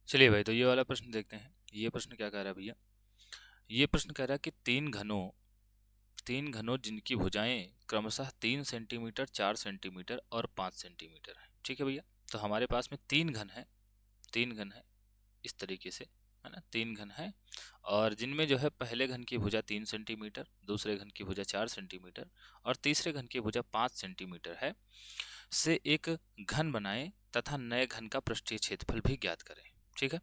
चलिए भाई, तो ये वाला प्रश्न देखते हैं। ये प्रश्न क्या कह रहा है भैया? ये प्रश्न कह रहा है कि तीन घनों जिनकी भुजाएं क्रमशः 3 सेंटीमीटर, 4 सेंटीमीटर और 5 सेंटीमीटर है। ठीक है भैया, तो हमारे पास में तीन घन है इस तरीके से, है ना। तीन घन है और जिनमें जो है पहले घन की भुजा 3 सेंटीमीटर, दूसरे घन की भुजा 4 सेंटीमीटर और तीसरे घन की भुजा 5 सेंटीमीटर है, से एक घन बनाएं तथा नए घन का पृष्ठीय क्षेत्रफल भी ज्ञात करें। ठीक है,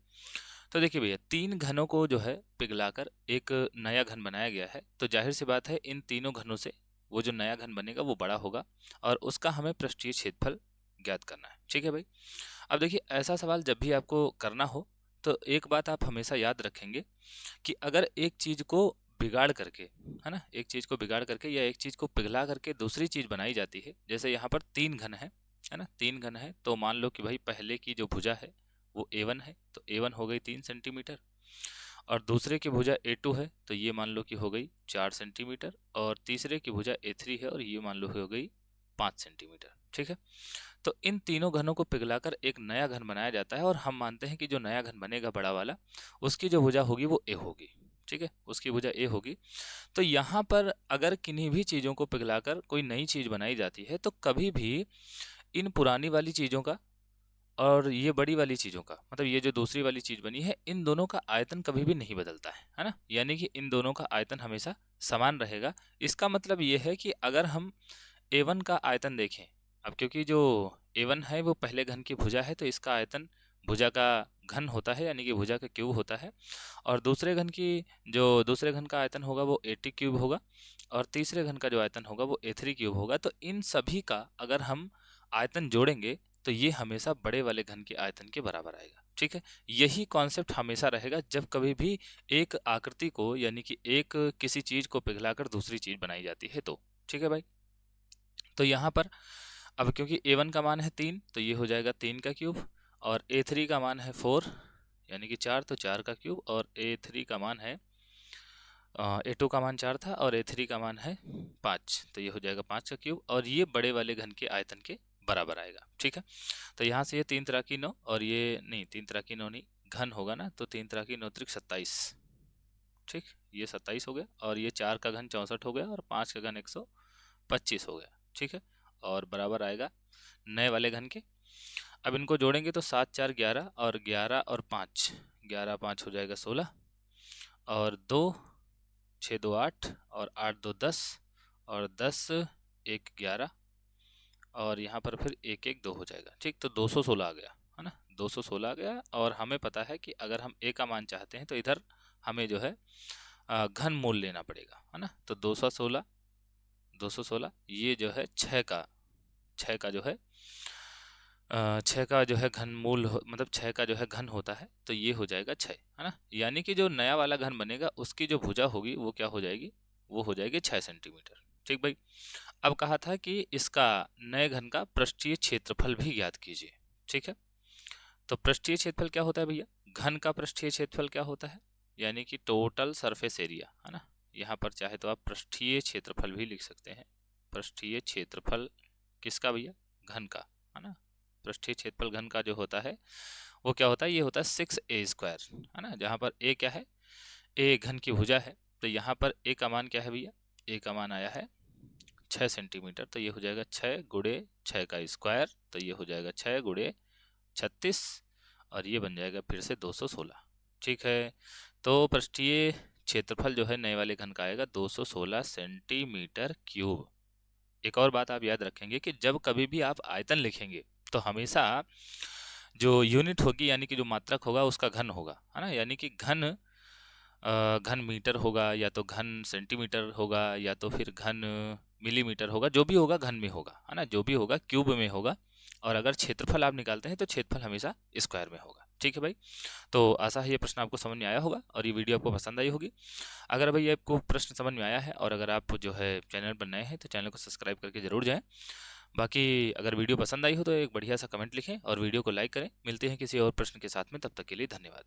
तो देखिए भैया, तीन घनों को जो है पिघलाकर एक नया घन बनाया गया है, तो जाहिर सी बात है इन तीनों घनों से वो जो नया घन बनेगा वो बड़ा होगा और उसका हमें पृष्ठीय क्षेत्रफल ज्ञात करना है। ठीक है भाई, अब देखिए, ऐसा सवाल जब भी आपको करना हो तो एक बात आप हमेशा याद रखेंगे कि अगर एक चीज को बिगाड़ करके, है ना, एक चीज को बिगाड़ करके या एक चीज को पिघला करके दूसरी चीज बनाई जाती है, जैसे यहाँ पर तीन घन है ना, तीन घन है, तो मान लो कि भाई पहले की जो भुजा है वो A1 है, तो A1 हो गई 3 सेंटीमीटर और दूसरे की भुजा A2 है, तो ये मान लो कि हो गई 4 सेंटीमीटर और तीसरे की भुजा A3 है और ये मान लो हो गई 5 सेंटीमीटर। ठीक है, तो इन तीनों घनों को पिघलाकर एक नया घन बनाया जाता है और हम मानते हैं कि जो नया घन बनेगा बड़ा वाला, उसकी जो भुजा होगी वो A होगी। ठीक है, उसकी भुजा A होगी। तो यहाँ पर अगर किन्हीं भी चीज़ों को पिघलाकर कोई नई चीज़ बनाई जाती है तो कभी भी इन पुरानी वाली चीज़ों का और ये बड़ी वाली चीज़ों का, मतलब ये जो दूसरी वाली चीज़ बनी है, इन दोनों का आयतन कभी भी नहीं बदलता है ना, यानी कि इन दोनों का आयतन हमेशा समान रहेगा। इसका मतलब ये है कि अगर हम A1 का आयतन देखें, अब क्योंकि जो A1 है वो पहले घन की भुजा है, तो इसका आयतन भुजा का घन होता है, यानी कि भुजा का क्यूब होता है। और दूसरे घन का आयतन होगा वो A2 क्यूब होगा और तीसरे घन का जो आयतन होगा वो A3 क्यूब होगा। तो इन सभी का अगर हम आयतन जोड़ेंगे तो ये हमेशा बड़े वाले घन के आयतन के बराबर आएगा। ठीक है, यही कॉन्सेप्ट हमेशा रहेगा जब कभी भी एक आकृति को, यानी कि एक किसी चीज को पिघलाकर दूसरी चीज बनाई जाती है तो। ठीक है भाई, तो यहाँ पर अब क्योंकि A1 का मान है 3, तो ये हो जाएगा 3 का क्यूब और A3 का मान है 4 यानी कि 4, तो 4 का क्यूब और A3 का मान है A2 का मान 4 था और A3 का मान है 5, तो ये हो जाएगा 5 का क्यूब और ये बड़े वाले घन के आयतन के बराबर आएगा। ठीक है, तो यहाँ से ये 3 तरह की 9 और ये नहीं, 3 तरह की 9 नहीं, घन होगा ना, तो 3 तरह की 9 त्रिक 27। ठीक, ये 27 हो गया और ये 4 का घन 64 हो गया और 5 का घन 125 हो गया। ठीक है, और बराबर आएगा नए वाले घन के। अब इनको जोड़ेंगे तो 7 4 11 और 11 और 5, 11 5 हो जाएगा 16 और 2 6 2 8 और 8 2 10 और 10 1 11 और यहाँ पर फिर 1 1 2 हो जाएगा। ठीक, तो 216 आ गया, है ना, 216 आ गया। और हमें पता है कि अगर हम A का मान चाहते हैं तो इधर हमें जो है घन मूल लेना पड़ेगा, है ना, तो 216 ये जो है 6 का जो है 6 का जो है घन मतलब 6 का जो है घन होता है, तो ये हो जाएगा 6, है ना, यानी कि जो नया वाला घन बनेगा उसकी जो भुजा होगी वो क्या हो जाएगी, वो हो जाएगी 6 सेंटीमीटर। ठीक भाई, अब कहा था कि इसका नए घन का पृष्ठीय क्षेत्रफल भी ज्ञात कीजिए। ठीक है, तो पृष्ठीय क्षेत्रफल क्या होता है भैया? घन का पृष्ठीय क्षेत्रफल क्या होता है, यानी कि टोटल सरफेस एरिया, है ना। यहाँ पर चाहे तो आप पृष्ठीय क्षेत्रफल भी लिख सकते हैं। पृष्ठीय क्षेत्रफल किसका भैया? घन का, है ना। पृष्ठीय क्षेत्रफल घन का जो होता है वो क्या होता है, ये होता है 6a², है ना, जहाँ पर a क्या है, a घन की भुजा है, तो यहाँ पर a का मान क्या है भैया? a का मान आया है 6 सेंटीमीटर, तो ये हो जाएगा 6 गुणे 6 का स्क्वायर, तो ये हो जाएगा 6 गुणे 36 और ये बन जाएगा फिर से 216। ठीक है, तो पृष्ठीय क्षेत्रफल जो है नए वाले घन का आएगा 216 सेंटीमीटर क्यूब। एक और बात आप याद रखेंगे कि जब कभी भी आप आयतन लिखेंगे तो हमेशा जो यूनिट होगी, यानी कि जो मात्रक होगा उसका घन होगा, है ना, यानी कि घन मीटर होगा या तो घन सेंटीमीटर होगा या तो फिर घन मिलीमीटर होगा, जो भी होगा घन में होगा, है ना, जो भी होगा क्यूब में होगा। और अगर क्षेत्रफल आप निकालते हैं तो क्षेत्रफल हमेशा स्क्वायर में होगा। ठीक है भाई, तो आशा है ये प्रश्न आपको समझ में आया होगा और ये वीडियो आपको पसंद आई होगी। अगर भाई आपको प्रश्न समझ में आया है और अगर आप जो है चैनल पर नए हैं तो चैनल को सब्सक्राइब करके जरूर जाएं। बाकी अगर वीडियो पसंद आई हो तो एक बढ़िया सा कमेंट लिखें और वीडियो को लाइक करें। मिलते हैं किसी और प्रश्न के साथ में, तब तक के लिए धन्यवाद।